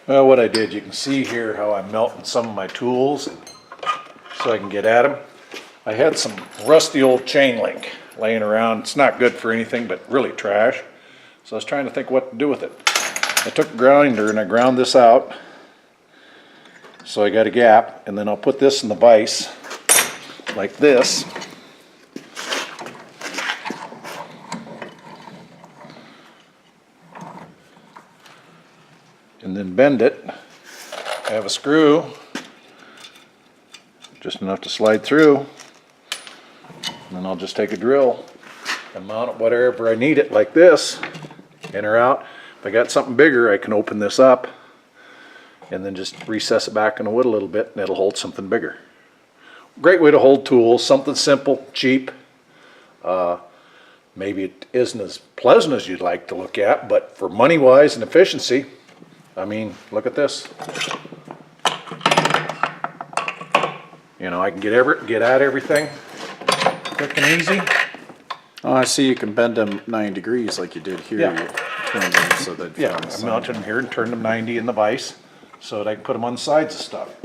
Well, what I did, you can see here how I'm melting some of my tools so I can get at them. I had some rusty old chain link laying around. It's not good for anything but really trash. So I was trying to think what to do with it. I took a grinder and I ground this out. So I got a gap, and then I'll put this in the vise like this. And then bend it. I have a screw, just enough to slide through. And then I'll just take a drill and mount it wherever I need it, like this, in or out. If I got something bigger, I can open this up and then just recess it back in the wood a little bit, and it'll hold something bigger. Great way to hold tools, something simple, cheap. Maybe it isn't as pleasant as you'd like to look at, but for money-wise and efficiency, I mean, look at this. You know, I can get at everything quick and easy. Oh, I see you can bend them 9 degrees like you did here. Yeah. You turn them so that Yeah, I mounted them here and turned them 90 in the vise so that I can put them on the sides of stuff.